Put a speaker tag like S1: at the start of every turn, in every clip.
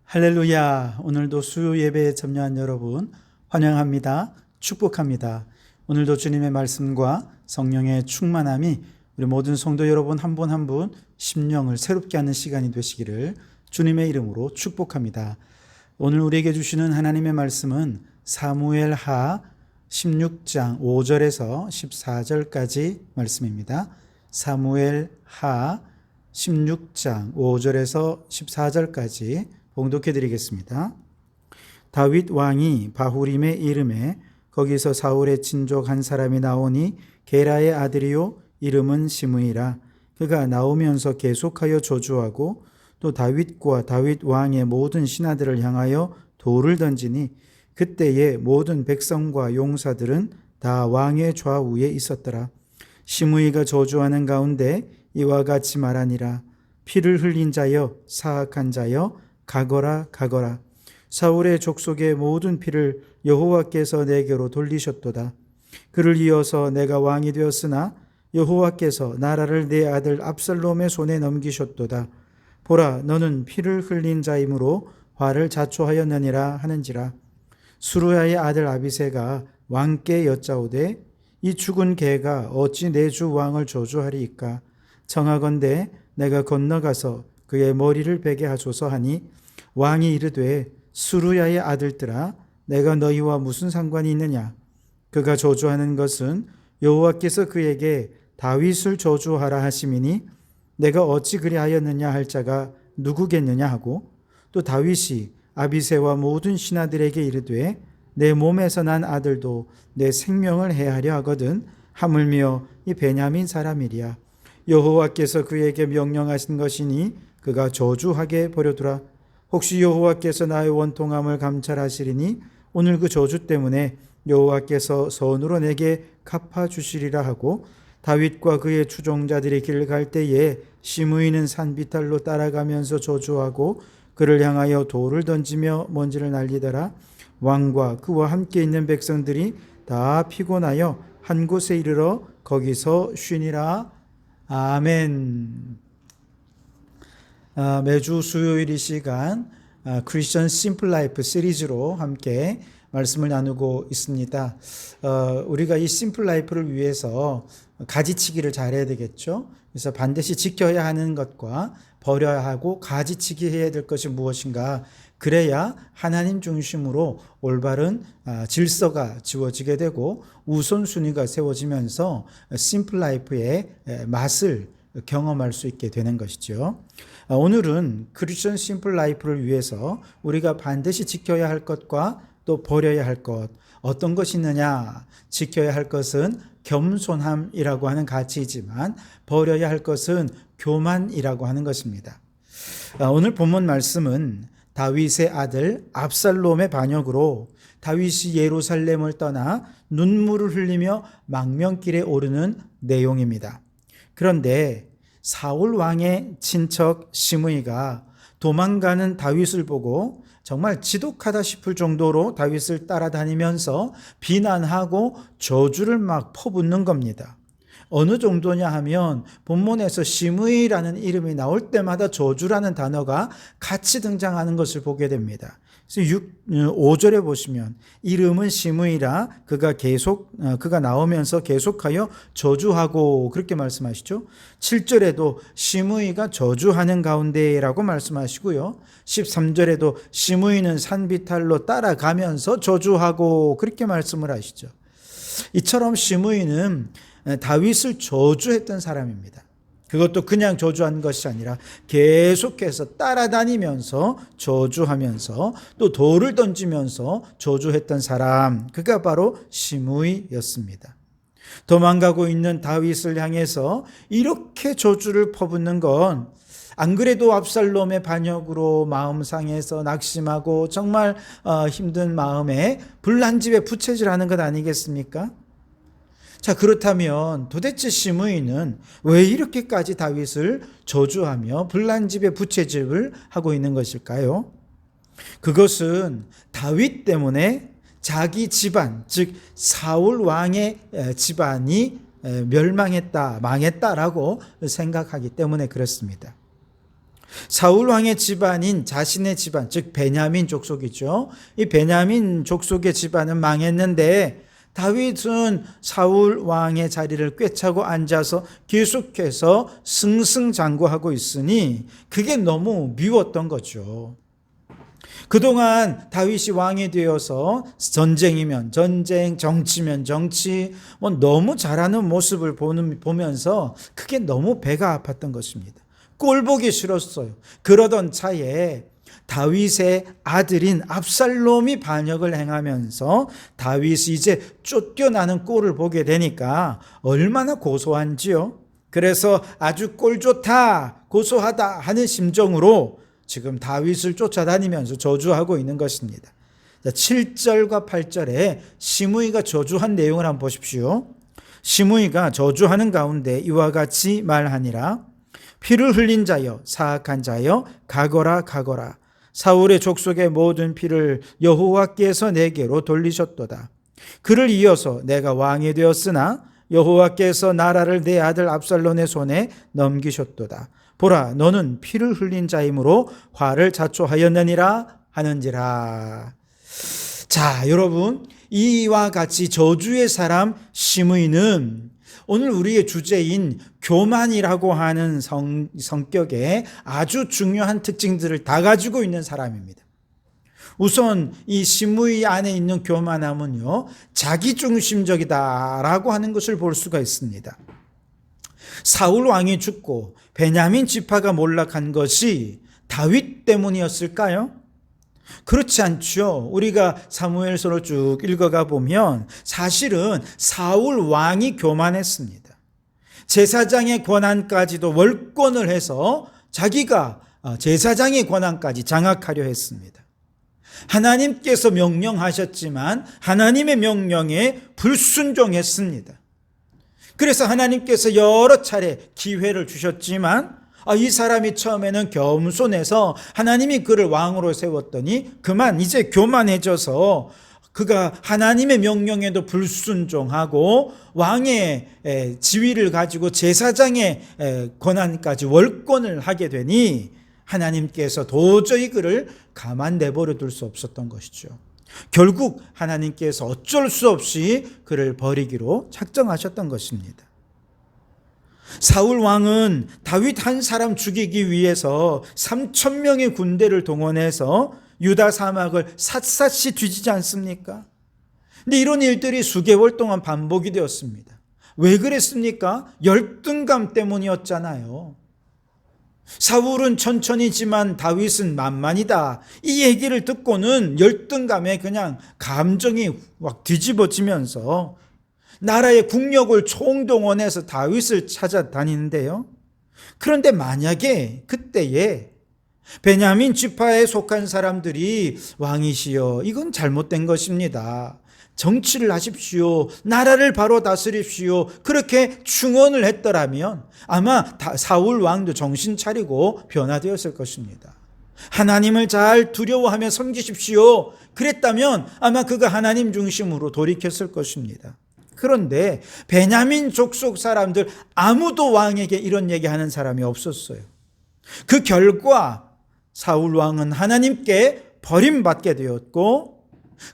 S1: 할렐루야. 오늘도 수요 예배에 참여한 여러분 환영합니다. 축복합니다. 오늘도 주님의 말씀과 성령의 충만함이 우리 모든 성도 여러분 한 분 한 분 심령을 새롭게 하는 시간이 되시기를 주님의 이름으로 축복합니다. 오늘 우리에게 주시는 하나님의 말씀은 사무엘하 16장 5절에서 14절까지 말씀입니다. 사무엘하 16장 5절에서 14절까지 봉독해 드리겠습니다. 다윗 왕이 바후림에 이름에 거기서 사울의 친족 한 사람이 나오니 게라의 아들이요 이름은 시므이라. 그가 나오면서 계속하여 저주하고 또 다윗과 다윗 왕의 모든 신하들을 향하여 돌을 던지니 그때에 모든 백성과 용사들은 다 왕의 좌우에 있었더라. 시므이가 저주하는 가운데 이와 같이 말하니라. 피를 흘린 자여 사악한 자여 가거라 가거라. 사울의 족속의 모든 피를 여호와께서 내게로 돌리셨도다. 그를 이어서 내가 왕이 되었으나 여호와께서 나라를 내 아들 압살롬의 손에 넘기셨도다. 보라, 너는 피를 흘린 자이므로 화를 자초하였느니라 하는지라. 수루야의 아들 아비새가 왕께 여짜오되 이 죽은 개가 어찌 내 주 왕을 저주하리이까. 청하건대 내가 건너가서 그의 머리를 베게 하소서 하니 왕이 이르되 수루야의 아들들아 내가 너희와 무슨 상관이 있느냐. 그가 저주하는 것은 여호와께서 그에게 다윗을 저주하라 하심이니 내가 어찌 그리하였느냐 할 자가 누구겠느냐 하고 또 다윗이 아비새와 모든 신하들에게 이르되 내 몸에서 난 아들도 내 생명을 해하려 하거든 하물며 이 베냐민 사람이리야. 여호와께서 그에게 명령하신 것이니 그가 저주하게 버려두라. 혹시 여호와께서 나의 원통함을 감찰하시리니 오늘 그 저주 때문에 여호와께서 선으로 내게 갚아주시리라 하고 다윗과 그의 추종자들이 길 갈 때에 시므이는 산비탈로 따라가면서 저주하고 그를 향하여 돌을 던지며 먼지를 날리더라. 왕과 그와 함께 있는 백성들이 다 피곤하여 한 곳에 이르러 거기서 쉬니라. 아멘. 매주 수요일 이 시간 크리스천 심플 라이프 시리즈로 함께 말씀을 나누고 있습니다. 우리가 이 심플 라이프를 위해서 가지치기를 잘해야 되겠죠. 그래서 반드시 지켜야 하는 것과 버려야 하고 가지치기 해야 될 것이 무엇인가. 그래야 하나님 중심으로 올바른 질서가 지워지게 되고 우선순위가 세워지면서 심플 라이프의 맛을 경험할 수 있게 되는 것이죠. 오늘은 크리스천 심플 라이프를 위해서 우리가 반드시 지켜야 할 것과 또 버려야 할 것 어떤 것이 있느냐. 지켜야 할 것은 겸손함이라고 하는 가치이지만 버려야 할 것은 교만이라고 하는 것입니다. 오늘 본문 말씀은 다윗의 아들 압살롬의 반역으로 다윗이 예루살렘을 떠나 눈물을 흘리며 망명길에 오르는 내용입니다. 그런데 사울 왕의 친척 시므이가 도망가는 다윗을 보고 정말 지독하다 싶을 정도로 다윗을 따라다니면서 비난하고 저주를 막 퍼붓는 겁니다. 어느 정도냐 하면 본문에서 시므이라는 이름이 나올 때마다 저주라는 단어가 같이 등장하는 것을 보게 됩니다. 그래서 5절에 보시면 이름은 시므이라 그가 나오면서 계속하여 저주하고 그렇게 말씀하시죠. 7절에도 시므이가 저주하는 가운데라고 말씀하시고요. 13절에도 시므이는 산비탈로 따라가면서 저주하고 그렇게 말씀을 하시죠. 이처럼 시므이는 다윗을 저주했던 사람입니다. 그것도 그냥 저주한 것이 아니라 계속해서 따라다니면서 저주하면서 또 돌을 던지면서 저주했던 사람, 그가 바로 시므이였습니다. 도망가고 있는 다윗을 향해서 이렇게 저주를 퍼붓는 건 안 그래도 압살롬의 반역으로 마음 상해서 낙심하고 정말 힘든 마음에 불난집에 부채질하는 것 아니겠습니까? 자, 그렇다면 도대체 시므이는 왜 이렇게까지 다윗을 저주하며 불난집에 부채질을 하고 있는 것일까요? 그것은 다윗 때문에 자기 집안, 즉 사울 왕의 집안이 멸망했다, 망했다라고 생각하기 때문에 그렇습니다. 사울 왕의 집안인 자신의 집안, 즉 베냐민 족속이죠. 이 베냐민 족속의 집안은 망했는데 다윗은 사울 왕의 자리를 꿰차고 앉아서 계속해서 승승장구하고 있으니 그게 너무 미웠던 거죠. 그동안 다윗이 왕이 되어서 전쟁이면 전쟁, 정치면 정치, 너무 잘하는 모습을 보면서 그게 너무 배가 아팠던 것입니다. 꼴 보기 싫었어요. 그러던 차에 다윗의 아들인 압살롬이 반역을 행하면서 다윗이 이제 쫓겨나는 꼴을 보게 되니까 얼마나 고소한지요. 그래서 아주 꼴 좋다, 고소하다 하는 심정으로 지금 다윗을 쫓아다니면서 저주하고 있는 것입니다. 7절과 8절에 시므이가 저주한 내용을 한번 보십시오. 시므이가 저주하는 가운데 이와 같이 말하니라. 피를 흘린 자여, 사악한 자여, 가거라 가거라. 사울의 족속의 모든 피를 여호와께서 내게로 돌리셨도다. 그를 이어서 내가 왕이 되었으나 여호와께서 나라를 내 아들 압살롬의 손에 넘기셨도다. 보라, 너는 피를 흘린 자이므로 화를 자초하였느니라 하는지라. 자, 여러분, 이와 같이 저주의 사람 시므이는 오늘 우리의 주제인 교만이라고 하는 성격에 아주 중요한 특징들을 다 가지고 있는 사람입니다. 우선 이 시므이 안에 있는 교만함은요, 자기중심적이다라고 하는 것을 볼 수가 있습니다. 사울 왕이 죽고 베냐민 지파가 몰락한 것이 다윗 때문이었을까요? 그렇지 않죠. 우리가 사무엘서를 쭉 읽어가 보면 사실은 사울 왕이 교만했습니다. 제사장의 권한까지도 월권을 해서 자기가 제사장의 권한까지 장악하려 했습니다. 하나님께서 명령하셨지만 하나님의 명령에 불순종했습니다. 그래서 하나님께서 여러 차례 기회를 주셨지만 이 사람이 처음에는 겸손해서 하나님이 그를 왕으로 세웠더니 그만 이제 교만해져서 그가 하나님의 명령에도 불순종하고 왕의 지위를 가지고 제사장의 권한까지 월권을 하게 되니 하나님께서 도저히 그를 가만 내버려 둘 수 없었던 것이죠. 결국 하나님께서 어쩔 수 없이 그를 버리기로 작정하셨던 것입니다. 사울 왕은 다윗 한 사람 죽이기 위해서 3,000명의 군대를 동원해서 유다 사막을 샅샅이 뒤지지 않습니까? 근데 이런 일들이 수개월 동안 반복이 되었습니다. 왜 그랬습니까? 열등감 때문이었잖아요. 사울은 천천히지만 다윗은 만만이다. 이 얘기를 듣고는 열등감에 그냥 감정이 막 뒤집어지면서 나라의 국력을 총동원해서 다윗을 찾아다니는데요. 그런데 만약에 그때에 베냐민 지파에 속한 사람들이 왕이시여, 이건 잘못된 것입니다. 정치를 하십시오. 나라를 바로 다스립시오. 그렇게 충언을 했더라면 아마 사울 왕도 정신 차리고 변화되었을 것입니다. 하나님을 잘 두려워하며 섬기십시오. 그랬다면 아마 그가 하나님 중심으로 돌이켰을 것입니다. 그런데 베냐민 족속 사람들 아무도 왕에게 이런 얘기하는 사람이 없었어요. 그 결과 사울 왕은 하나님께 버림받게 되었고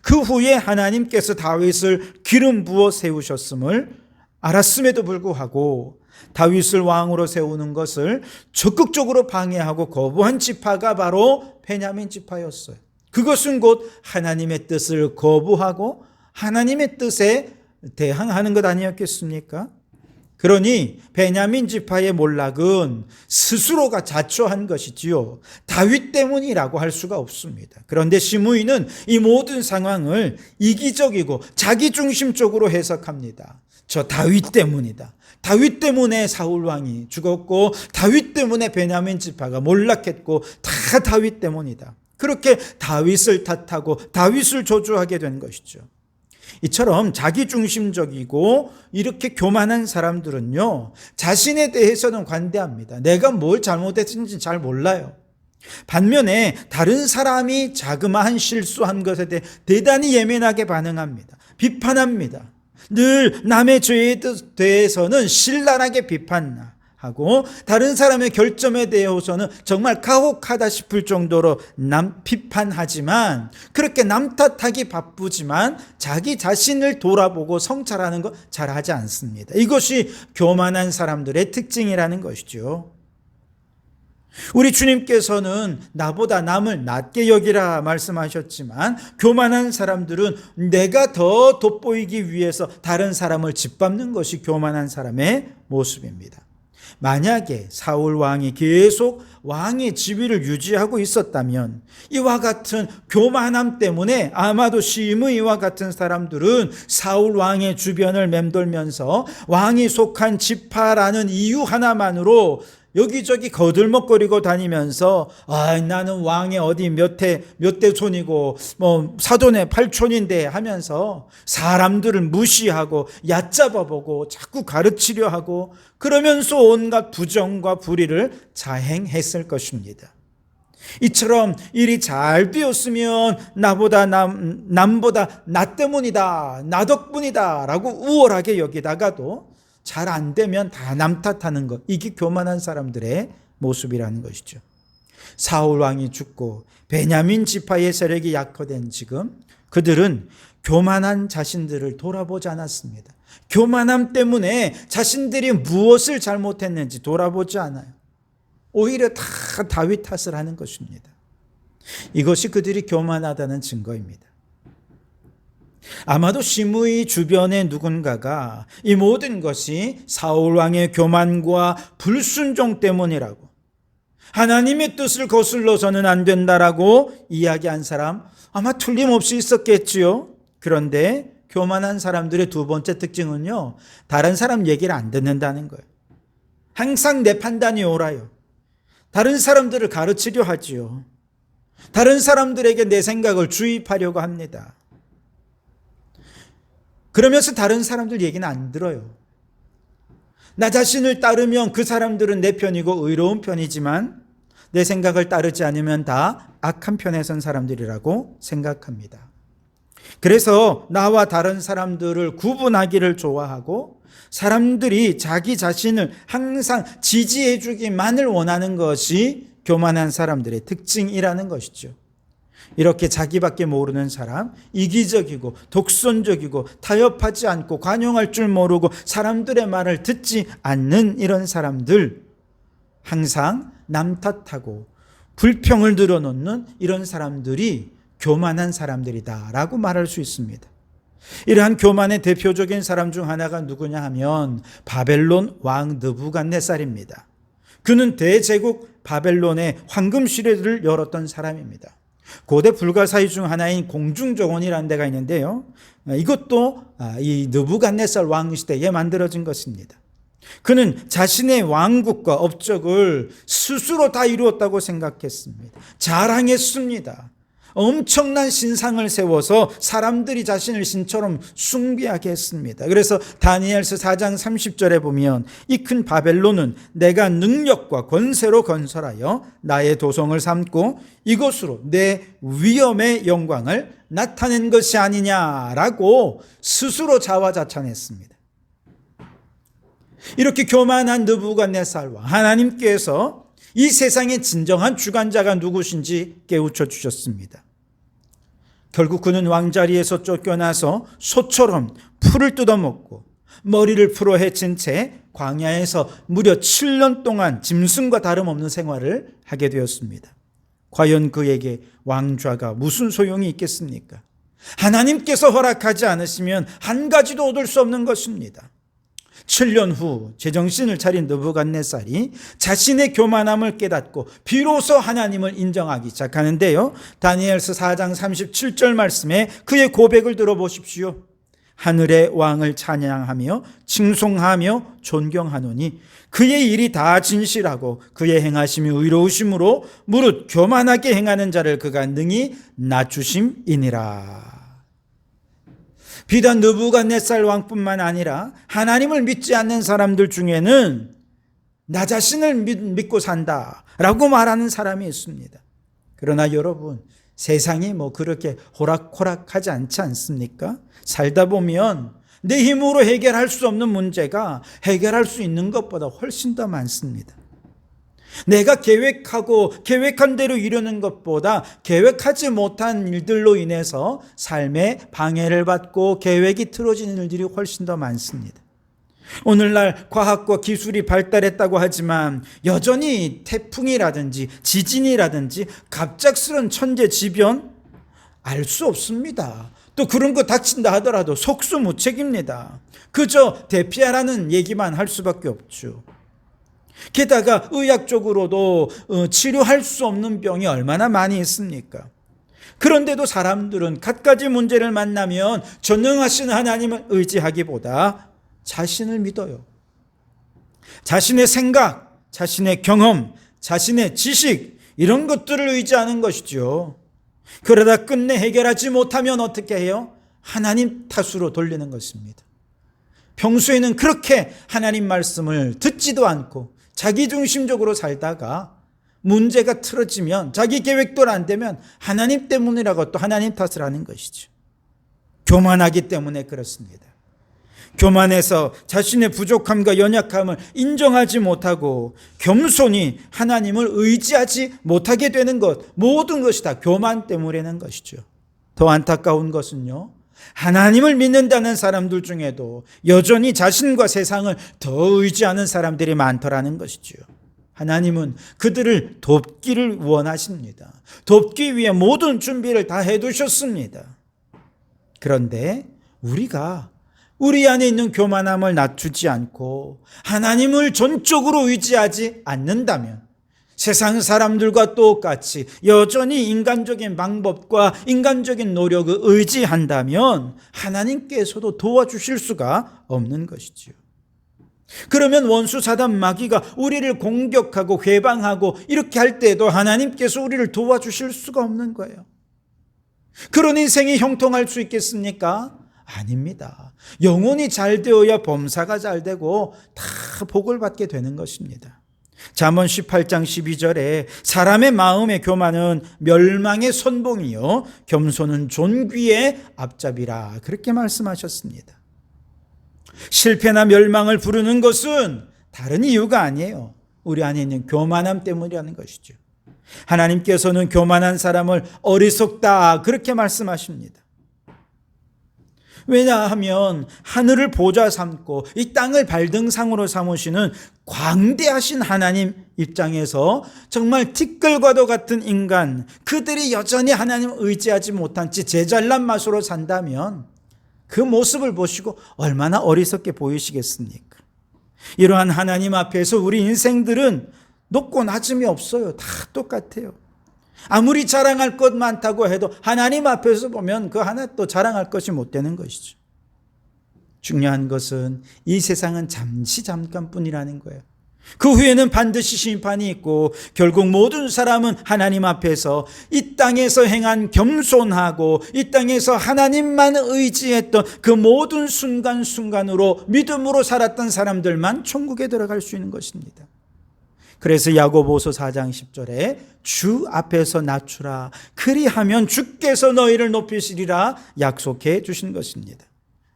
S1: 그 후에 하나님께서 다윗을 기름 부어 세우셨음을 알았음에도 불구하고 다윗을 왕으로 세우는 것을 적극적으로 방해하고 거부한 지파가 바로 베냐민 지파였어요. 그것은 곧 하나님의 뜻을 거부하고 하나님의 뜻에 대항하는 것 아니었겠습니까? 그러니 베냐민 지파의 몰락은 스스로가 자초한 것이지요. 다윗 때문이라고 할 수가 없습니다. 그런데 시므이는 이 모든 상황을 이기적이고 자기중심적으로 해석합니다. 저 다윗 때문이다. 다윗 때문에 사울 왕이 죽었고 다윗 때문에 베냐민 지파가 몰락했고 다 다윗 때문이다. 그렇게 다윗을 탓하고 다윗을 저주하게 된 것이죠. 이처럼 자기중심적이고 이렇게 교만한 사람들은요, 자신에 대해서는 관대합니다. 내가 뭘 잘못했는지 잘 몰라요. 반면에 다른 사람이 자그마한 실수한 것에 대해 대단히 예민하게 반응합니다. 비판합니다. 늘 남의 죄에 대해서는 신랄하게 비판하고 하고 다른 사람의 결점에 대해서는 정말 가혹하다 싶을 정도로 비판하지만 그렇게 남 탓하기 바쁘지만 자기 자신을 돌아보고 성찰하는 거 잘하지 않습니다. 이것이 교만한 사람들의 특징이라는 것이죠. 우리 주님께서는 나보다 남을 낮게 여기라 말씀하셨지만 교만한 사람들은 내가 더 돋보이기 위해서 다른 사람을 짓밟는 것이 교만한 사람의 모습입니다. 만약에 사울 왕이 계속 왕의 지위를 유지하고 있었다면 이와 같은 교만함 때문에 아마도 시므이와 같은 사람들은 사울 왕의 주변을 맴돌면서 왕이 속한 지파라는 이유 하나만으로 여기저기 거들먹거리고 다니면서 나는 왕의 어디 몇 대 손이고 사돈의 8촌인데 하면서 사람들을 무시하고 얕잡아보고 자꾸 가르치려 하고 그러면서 온갖 부정과 불의를 자행했을 것입니다. 이처럼 일이 잘 되었으면 남보다 나 때문이다, 나 덕분이다 라고 우월하게 여기다가도 잘 안 되면 다 남 탓하는 것, 이게 교만한 사람들의 모습이라는 것이죠. 사울 왕이 죽고 베냐민 지파의 세력이 약화된 지금 그들은 교만한 자신들을 돌아보지 않았습니다. 교만함 때문에 자신들이 무엇을 잘못했는지 돌아보지 않아요. 오히려 다 다윗 탓을 하는 것입니다. 이것이 그들이 교만하다는 증거입니다. 아마도 시므이 주변의 누군가가 이 모든 것이 사울 왕의 교만과 불순종 때문이라고, 하나님의 뜻을 거슬러서는 안 된다라고 이야기한 사람 아마 틀림없이 있었겠지요. 그런데 교만한 사람들의 두 번째 특징은요, 다른 사람 얘기를 안 듣는다는 거예요. 항상 내 판단이 옳아요. 다른 사람들을 가르치려 하지요. 다른 사람들에게 내 생각을 주입하려고 합니다. 그러면서 다른 사람들 얘기는 안 들어요. 나 자신을 따르면 그 사람들은 내 편이고 의로운 편이지만 내 생각을 따르지 않으면 다 악한 편에 선 사람들이라고 생각합니다. 그래서 나와 다른 사람들을 구분하기를 좋아하고 사람들이 자기 자신을 항상 지지해 주기만을 원하는 것이 교만한 사람들의 특징이라는 것이죠. 이렇게 자기밖에 모르는 사람, 이기적이고 독선적이고 타협하지 않고 관용할 줄 모르고 사람들의 말을 듣지 않는 이런 사람들, 항상 남 탓하고 불평을 늘어놓는 이런 사람들이 교만한 사람들이다라고 말할 수 있습니다. 이러한 교만의 대표적인 사람 중 하나가 누구냐 하면 바벨론 왕 느부갓네살입니다. 그는 대제국 바벨론의 황금 시대를 열었던 사람입니다. 고대 불가사의 중 하나인 공중정원이라는 데가 있는데요, 이것도 이 느부갓네살 왕 시대에 만들어진 것입니다. 그는 자신의 왕국과 업적을 스스로 다 이루었다고 생각했습니다. 자랑했습니다. 엄청난 신상을 세워서 사람들이 자신을 신처럼 숭배하게 했습니다. 그래서 다니엘서 4장 30절에 보면 이 큰 바벨론은 내가 능력과 권세로 건설하여 나의 도성을 삼고 이것으로 내 위엄의 영광을 나타낸 것이 아니냐라고 스스로 자화자찬했습니다. 이렇게 교만한 느부갓네살과 하나님께서 이 세상의 진정한 주관자가 누구신지 깨우쳐 주셨습니다. 결국 그는 왕자리에서 쫓겨나서 소처럼 풀을 뜯어먹고 머리를 풀어 헤친 채 광야에서 무려 7년 동안 짐승과 다름없는 생활을 하게 되었습니다. 과연 그에게 왕좌가 무슨 소용이 있겠습니까? 하나님께서 허락하지 않으시면 한 가지도 얻을 수 없는 것입니다. 7년 후 제정신을 차린 느부갓네살이 자신의 교만함을 깨닫고 비로소 하나님을 인정하기 시작하는데요, 다니엘서 4장 37절 말씀에 그의 고백을 들어보십시오. 하늘의 왕을 찬양하며 칭송하며 존경하노니 그의 일이 다 진실하고 그의 행하심이 의로우심으로 무릇 교만하게 행하는 자를 그가 능히 낮추심이니라. 비단 느부갓네살 왕뿐만 아니라 하나님을 믿지 않는 사람들 중에는 나 자신을 믿고 산다라고 말하는 사람이 있습니다. 그러나 여러분, 세상이 그렇게 호락호락하지 않지 않습니까? 살다 보면 내 힘으로 해결할 수 없는 문제가 해결할 수 있는 것보다 훨씬 더 많습니다. 내가 계획한 대로 이루는 것보다 계획하지 못한 일들로 인해서 삶에 방해를 받고 계획이 틀어지는 일들이 훨씬 더 많습니다. 오늘날 과학과 기술이 발달했다고 하지만 여전히 태풍이라든지 지진이라든지 갑작스런 천재지변 알 수 없습니다. 또 그런 거 닥친다 하더라도 속수무책입니다. 그저 대피하라는 얘기만 할 수밖에 없죠. 게다가 의학적으로도 치료할 수 없는 병이 얼마나 많이 있습니까? 그런데도 사람들은 갖가지 문제를 만나면 전능하신 하나님을 의지하기보다 자신을 믿어요. 자신의 생각, 자신의 경험, 자신의 지식 이런 것들을 의지하는 것이죠. 그러다 끝내 해결하지 못하면 어떻게 해요? 하나님 탓으로 돌리는 것입니다. 평소에는 그렇게 하나님 말씀을 듣지도 않고 자기중심적으로 살다가 문제가 틀어지면 자기 계획대로 안 되면 하나님 때문이라고 또 하나님 탓을 하는 것이죠. 교만하기 때문에 그렇습니다. 교만해서 자신의 부족함과 연약함을 인정하지 못하고 겸손히 하나님을 의지하지 못하게 되는 것, 모든 것이 다 교만 때문이라는 것이죠. 더 안타까운 것은요, 하나님을 믿는다는 사람들 중에도 여전히 자신과 세상을 더 의지하는 사람들이 많더라는 것이죠. 하나님은 그들을 돕기를 원하십니다. 돕기 위해 모든 준비를 다 해두셨습니다. 그런데 우리가 우리 안에 있는 교만함을 낮추지 않고 하나님을 전적으로 의지하지 않는다면 세상 사람들과 똑같이 여전히 인간적인 방법과 인간적인 노력을 의지한다면 하나님께서도 도와주실 수가 없는 것이지요. 그러면 원수 사단 마귀가 우리를 공격하고 회방하고 이렇게 할 때도 하나님께서 우리를 도와주실 수가 없는 거예요. 그런 인생이 형통할 수 있겠습니까? 아닙니다. 영혼이 잘 되어야 범사가 잘 되고 다 복을 받게 되는 것입니다. 잠언 18장 12절에 사람의 마음의 교만은 멸망의 선봉이요 겸손은 존귀의 앞잡이라 그렇게 말씀하셨습니다. 실패나 멸망을 부르는 것은 다른 이유가 아니에요. 우리 안에 있는 교만함 때문이라는 것이죠. 하나님께서는 교만한 사람을 어리석다 그렇게 말씀하십니다. 왜냐하면 하늘을 보좌 삼고 이 땅을 발등상으로 삼으시는 광대하신 하나님 입장에서 정말 티끌과도 같은 인간, 그들이 여전히 하나님을 의지하지 못한 채 제잘난 맛으로 산다면 그 모습을 보시고 얼마나 어리석게 보이시겠습니까? 이러한 하나님 앞에서 우리 인생들은 높고 낮음이 없어요. 다 똑같아요. 아무리 자랑할 것 많다고 해도 하나님 앞에서 보면 그 하나 또 자랑할 것이 못 되는 것이죠. 중요한 것은 이 세상은 잠깐뿐이라는 거예요. 그 후에는 반드시 심판이 있고 결국 모든 사람은 하나님 앞에서 이 땅에서 행한 겸손하고 이 땅에서 하나님만 의지했던 그 모든 순간순간으로 믿음으로 살았던 사람들만 천국에 들어갈 수 있는 것입니다. 그래서 야고보서 4장 10절에 주 앞에서 낮추라 그리하면 주께서 너희를 높이시리라 약속해 주신 것입니다.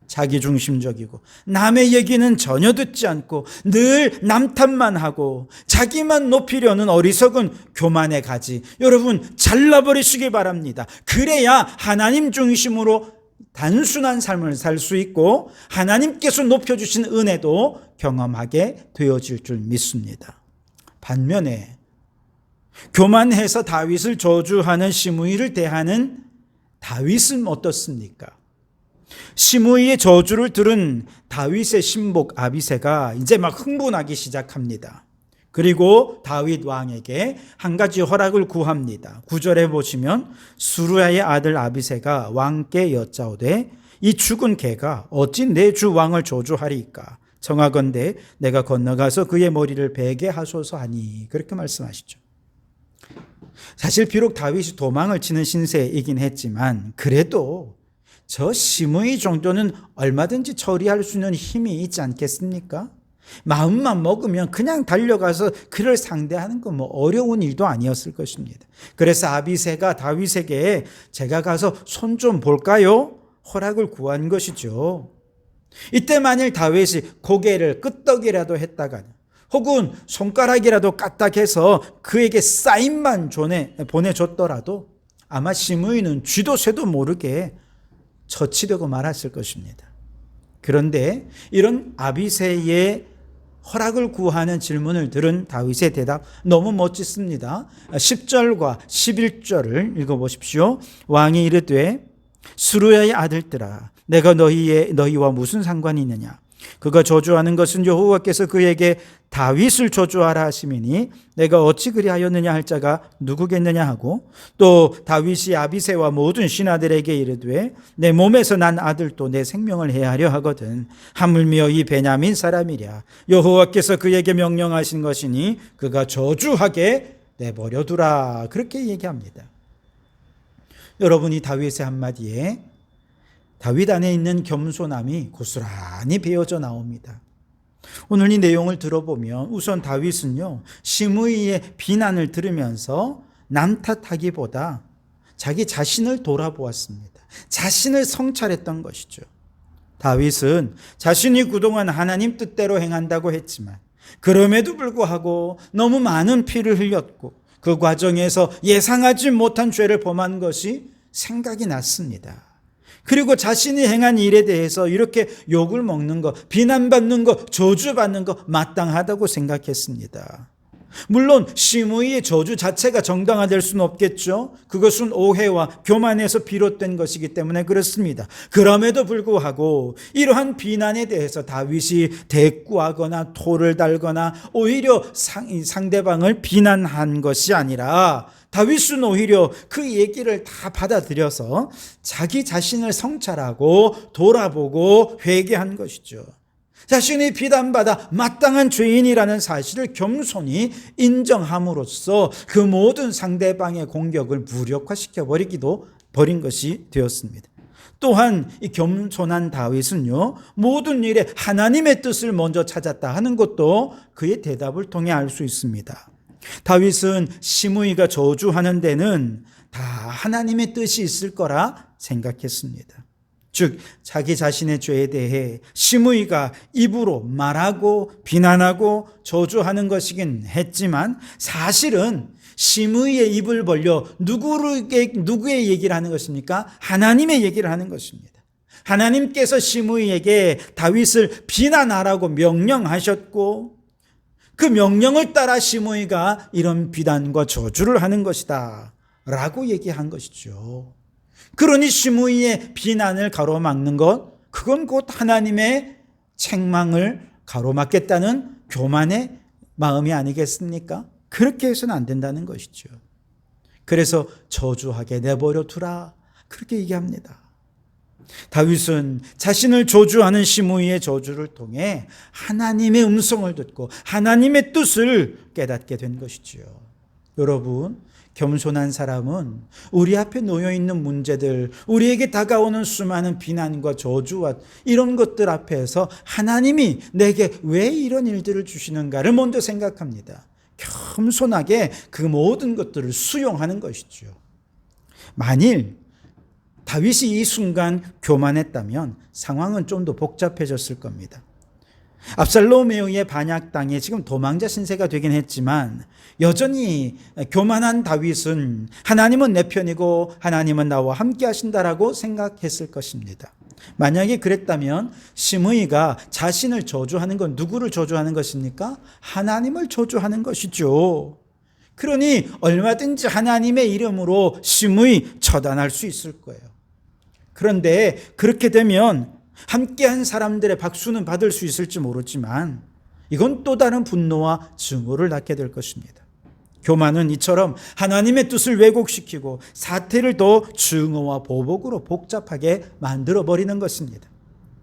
S1: 자기중심적이고 남의 얘기는 전혀 듣지 않고 늘 남 탓만 하고 자기만 높이려는 어리석은 교만의 가지 여러분 잘라버리시기 바랍니다. 그래야 하나님 중심으로 단순한 삶을 살 수 있고 하나님께서 높여주신 은혜도 경험하게 되어질 줄 믿습니다. 반면에 교만해서 다윗을 저주하는 시므이를 대하는 다윗은 어떻습니까? 시므이의 저주를 들은 다윗의 신복 아비새가 이제 막 흥분하기 시작합니다. 그리고 다윗 왕에게 한 가지 허락을 구합니다. 9절에 보시면 수루야의 아들 아비새가 왕께 여짜오되 이 죽은 개가 어찌 내 주 왕을 저주하리이까? 청하건대 내가 건너가서 그의 머리를 베게 하소서 하니 그렇게 말씀하시죠. 사실 비록 다윗이 도망을 치는 신세이긴 했지만 그래도 저 시므이 정도는 얼마든지 처리할 수 있는 힘이 있지 않겠습니까? 마음만 먹으면 그냥 달려가서 그를 상대하는 건 뭐 어려운 일도 아니었을 것입니다. 그래서 아비새가 다윗에게 제가 가서 손 좀 볼까요? 허락을 구한 것이죠. 이때 만일 다윗이 고개를 끄덕이라도 했다가 혹은 손가락이라도 까딱해서 그에게 사인만 보내줬더라도 아마 시므이는 쥐도 새도 모르게 처치되고 말았을 것입니다. 그런데 이런 아비새의 허락을 구하는 질문을 들은 다윗의 대답 너무 멋지습니다. 10절과 11절을 읽어보십시오. 왕이 이르되 스루야의 아들들아 내가 너희와 무슨 상관이 있느냐. 그가 저주하는 것은 여호와께서 그에게 다윗을 저주하라 하심이니 내가 어찌 그리하였느냐 할 자가 누구겠느냐 하고, 또 다윗이 아비새와 모든 신하들에게 이르되 내 몸에서 난 아들도 내 생명을 해하려 하거든 하물며 이 베냐민 사람이랴. 여호와께서 그에게 명령하신 것이니 그가 저주하게 내버려 두라. 그렇게 얘기합니다. 여러분이 다윗의 한마디에 다윗 안에 있는 겸손함이 고스란히 배어져 나옵니다. 오늘 이 내용을 들어보면 우선 다윗은요, 시므이의 비난을 들으면서 남 탓하기보다 자기 자신을 돌아보았습니다. 자신을 성찰했던 것이죠. 다윗은 자신이 그동안 하나님 뜻대로 행한다고 했지만 그럼에도 불구하고 너무 많은 피를 흘렸고 그 과정에서 예상하지 못한 죄를 범한 것이 생각이 났습니다. 그리고 자신이 행한 일에 대해서 이렇게 욕을 먹는 거, 비난받는 거, 저주받는 거 마땅하다고 생각했습니다. 물론 시므이의 저주 자체가 정당화될 수는 없겠죠. 그것은 오해와 교만에서 비롯된 것이기 때문에 그렇습니다. 그럼에도 불구하고 이러한 비난에 대해서 다윗이 대꾸하거나 토를 달거나 오히려 상대방을 비난한 것이 아니라 다윗은 오히려 그 얘기를 다 받아들여서 자기 자신을 성찰하고 돌아보고 회개한 것이죠. 자신이 비난받아 마땅한 죄인이라는 사실을 겸손히 인정함으로써 그 모든 상대방의 공격을 무력화시켜 버린 것이 되었습니다. 또한 이 겸손한 다윗은요, 모든 일에 하나님의 뜻을 먼저 찾았다 하는 것도 그의 대답을 통해 알 수 있습니다. 다윗은 시므이가 저주하는 데는 다 하나님의 뜻이 있을 거라 생각했습니다. 즉 자기 자신의 죄에 대해 시므이가 입으로 말하고 비난하고 저주하는 것이긴 했지만 사실은 시므이의 입을 벌려 누구의 얘기를 하는 것입니까? 하나님의 얘기를 하는 것입니다. 하나님께서 시므이에게 다윗을 비난하라고 명령하셨고 그 명령을 따라 시므이가 이런 비난과 저주를 하는 것이다 라고 얘기한 것이죠. 그러니 시므이의 비난을 가로막는 것, 그건 곧 하나님의 책망을 가로막겠다는 교만의 마음이 아니겠습니까? 그렇게 해서는 안 된다는 것이죠. 그래서 저주하게 내버려 두라 그렇게 얘기합니다. 다윗은 자신을 저주하는 시므이의 저주를 통해 하나님의 음성을 듣고 하나님의 뜻을 깨닫게 된 것이지요. 여러분, 겸손한 사람은 우리 앞에 놓여 있는 문제들, 우리에게 다가오는 수많은 비난과 저주와 이런 것들 앞에서 하나님이 내게 왜 이런 일들을 주시는가를 먼저 생각합니다. 겸손하게 그 모든 것들을 수용하는 것이죠. 만일 다윗이 이 순간 교만했다면 상황은 좀 더 복잡해졌을 겁니다. 압살롬에 의해 반역당해 지금 도망자 신세가 되긴 했지만 여전히 교만한 다윗은 하나님은 내 편이고 하나님은 나와 함께 하신다라고 생각했을 것입니다. 만약에 그랬다면 시므이가 자신을 저주하는 건 누구를 저주하는 것입니까? 하나님을 저주하는 것이죠. 그러니 얼마든지 하나님의 이름으로 시므이 처단할 수 있을 거예요. 그런데 그렇게 되면 함께한 사람들의 박수는 받을 수 있을지 모르지만 이건 또 다른 분노와 증오를 낳게 될 것입니다. 교만은 이처럼 하나님의 뜻을 왜곡시키고 사태를 더 증오와 보복으로 복잡하게 만들어버리는 것입니다.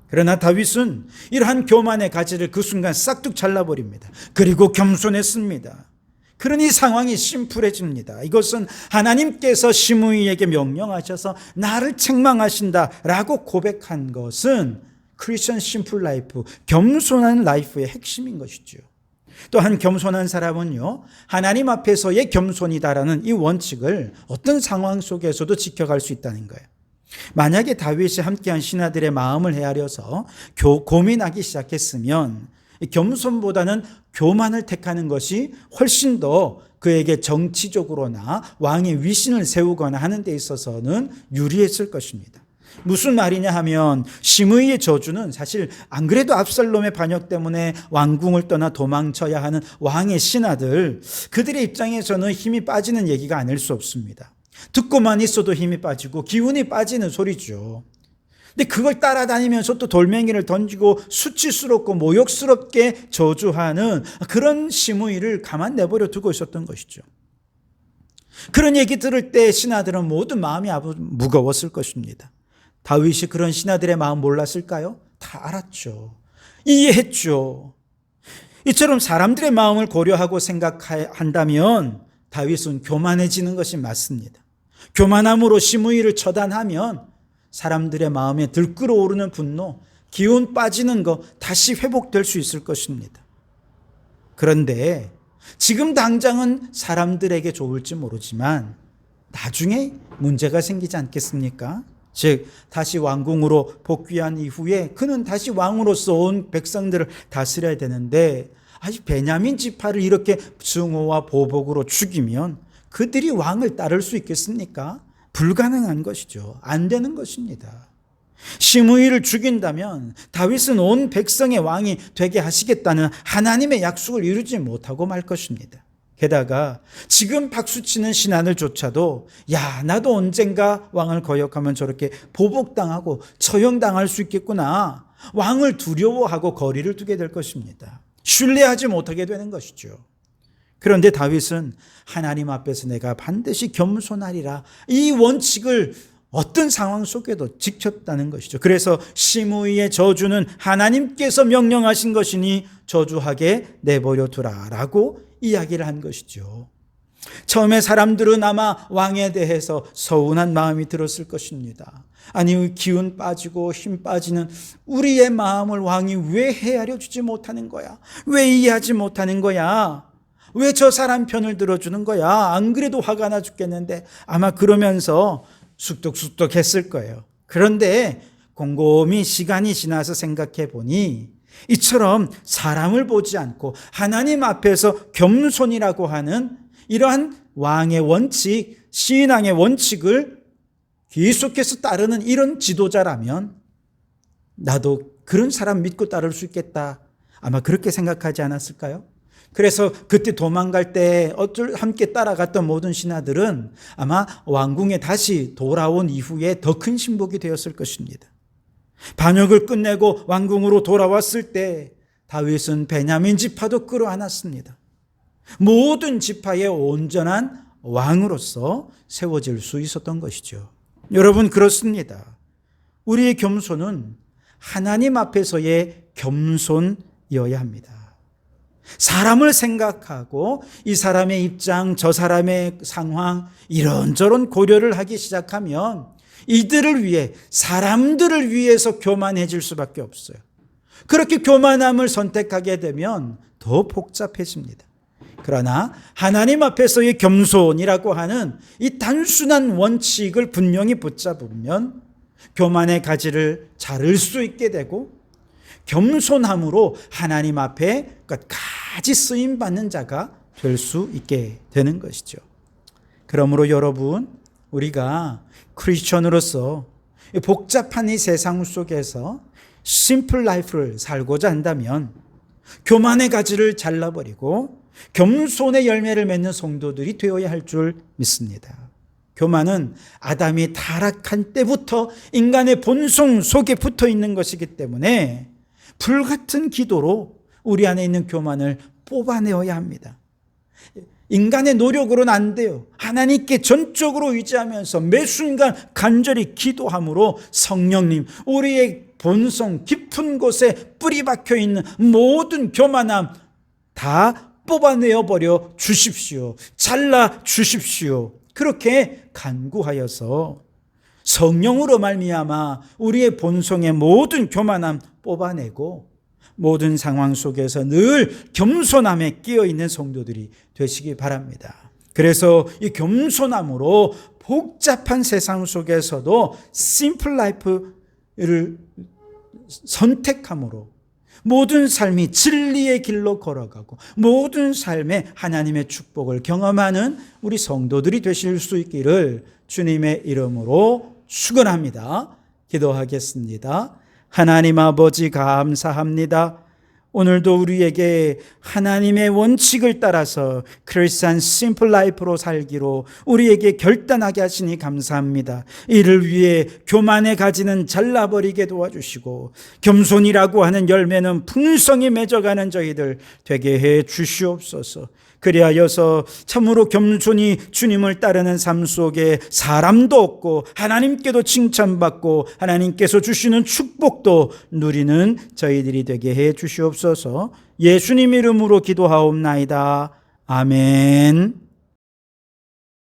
S1: 그러나 다윗은 이러한 교만의 가지를 그 순간 싹둑 잘라버립니다. 그리고 겸손했습니다. 그러니 상황이 심플해집니다. 이것은 하나님께서 시므이에게 명령하셔서 나를 책망하신다라고 고백한 것은 크리스천 심플 라이프, 겸손한 라이프의 핵심인 것이죠. 또한 겸손한 사람은요, 하나님 앞에서의 겸손이다라는 이 원칙을 어떤 상황 속에서도 지켜갈 수 있다는 거예요. 만약에 다윗이 함께한 신하들의 마음을 헤아려서 고민하기 시작했으면 겸손보다는 교만을 택하는 것이 훨씬 더 그에게 정치적으로나 왕의 위신을 세우거나 하는 데 있어서는 유리했을 것입니다. 무슨 말이냐 하면 시므이의 저주는 사실 안 그래도 압살롬의 반역 때문에 왕궁을 떠나 도망쳐야 하는 왕의 신하들, 그들의 입장에서는 힘이 빠지는 얘기가 아닐 수 없습니다. 듣고만 있어도 힘이 빠지고 기운이 빠지는 소리죠. 근데 그걸 따라다니면서 또 돌멩이를 던지고 수치스럽고 모욕스럽게 저주하는 그런 시므이를 가만 내버려 두고 있었던 것이죠. 그런 얘기 들을 때 신하들은 모두 마음이 아주 무거웠을 것입니다. 다윗이 그런 신하들의 마음 몰랐을까요? 다 알았죠. 이해했죠. 이처럼 사람들의 마음을 고려하고 생각한다면 다윗은 교만해지는 것이 맞습니다. 교만함으로 시므이를 처단하면 사람들의 마음에 들끓어오르는 분노, 기운 빠지는 거 다시 회복될 수 있을 것입니다. 그런데 지금 당장은 사람들에게 좋을지 모르지만 나중에 문제가 생기지 않겠습니까? 즉 다시 왕궁으로 복귀한 이후에 그는 다시 왕으로서 온 백성들을 다스려야 되는데 아직 베냐민 지파를 이렇게 증오와 보복으로 죽이면 그들이 왕을 따를 수 있겠습니까? 불가능한 것이죠. 안 되는 것입니다. 시므이를 죽인다면 다윗은 온 백성의 왕이 되게 하시겠다는 하나님의 약속을 이루지 못하고 말 것입니다. 게다가 지금 박수치는 신하들조차도 야, 나도 언젠가 왕을 거역하면 저렇게 보복당하고 처형당할 수 있겠구나. 왕을 두려워하고 거리를 두게 될 것입니다. 신뢰하지 못하게 되는 것이죠. 그런데 다윗은 하나님 앞에서 내가 반드시 겸손하리라, 이 원칙을 어떤 상황 속에도 지켰다는 것이죠. 그래서 시므이의 저주는 하나님께서 명령하신 것이니 저주하게 내버려 두라라고 이야기를 한 것이죠. 처음에 사람들은 아마 왕에 대해서 서운한 마음이 들었을 것입니다. 아니, 기운 빠지고 힘 빠지는 우리의 마음을 왕이 왜 헤아려 주지 못하는 거야? 왜 이해하지 못하는 거야? 왜 저 사람 편을 들어주는 거야? 안 그래도 화가 나 죽겠는데. 아마 그러면서 쑥덕쑥덕 했을 거예요. 그런데 곰곰이 시간이 지나서 생각해 보니 이처럼 사람을 보지 않고 하나님 앞에서 겸손이라고 하는 이러한 왕의 원칙, 신앙의 원칙을 계속해서 따르는 이런 지도자라면 나도 그런 사람 믿고 따를 수 있겠다. 아마 그렇게 생각하지 않았을까요? 그래서 그때 도망갈 때 함께 따라갔던 모든 신하들은 아마 왕궁에 다시 돌아온 이후에 더 큰 신복이 되었을 것입니다. 반역을 끝내고 왕궁으로 돌아왔을 때 다윗은 베냐민 지파도 끌어안았습니다. 모든 지파의 온전한 왕으로서 세워질 수 있었던 것이죠. 여러분, 그렇습니다. 우리의 겸손은 하나님 앞에서의 겸손이어야 합니다. 사람을 생각하고 이 사람의 입장, 저 사람의 상황 이런저런 고려를 하기 시작하면 이들을 위해, 사람들을 위해서 교만해질 수밖에 없어요. 그렇게 교만함을 선택하게 되면 더 복잡해집니다. 그러나 하나님 앞에서의 겸손이라고 하는 이 단순한 원칙을 분명히 붙잡으면 교만의 가지를 자를 수 있게 되고 겸손함으로 하나님 앞에 끝까지 쓰임받는 자가 될 수 있게 되는 것이죠. 그러므로 여러분, 우리가 크리스천으로서 복잡한 이 세상 속에서 심플 라이프를 살고자 한다면 교만의 가지를 잘라버리고 겸손의 열매를 맺는 성도들이 되어야 할 줄 믿습니다. 교만은 아담이 타락한 때부터 인간의 본성 속에 붙어 있는 것이기 때문에 불같은 기도로 우리 안에 있는 교만을 뽑아내어야 합니다. 인간의 노력으로는 안 돼요. 하나님께 전적으로 의지하면서 매 순간 간절히 기도함으로 성령님, 우리의 본성 깊은 곳에 뿌리 박혀 있는 모든 교만함 다 뽑아내어 버려 주십시오. 잘라 주십시오. 그렇게 간구하여서 성령으로 말미암아 우리의 본성의 모든 교만함 뽑아내고 모든 상황 속에서 늘 겸손함에 끼어 있는 성도들이 되시기 바랍니다. 그래서 이 겸손함으로 복잡한 세상 속에서도 심플 라이프를 선택함으로 모든 삶이 진리의 길로 걸어가고 모든 삶에 하나님의 축복을 경험하는 우리 성도들이 되실 수 있기를 주님의 이름으로 축원합니다. 기도하겠습니다. 하나님 아버지 감사합니다. 오늘도 우리에게 하나님의 원칙을 따라서 크리스찬 심플 라이프로 살기로 우리에게 결단하게 하시니 감사합니다. 이를 위해 교만에 가지는 잘라버리게 도와주시고 겸손이라고 하는 열매는 풍성히 맺어가는 저희들 되게 해 주시옵소서. 그리하여서 참으로 겸손히 주님을 따르는 삶 속에 사람도 없고 하나님께도 칭찬받고 하나님께서 주시는 축복도 누리는 저희들이 되게 해 주시옵소서. 예수님 이름으로 기도하옵나이다. 아멘.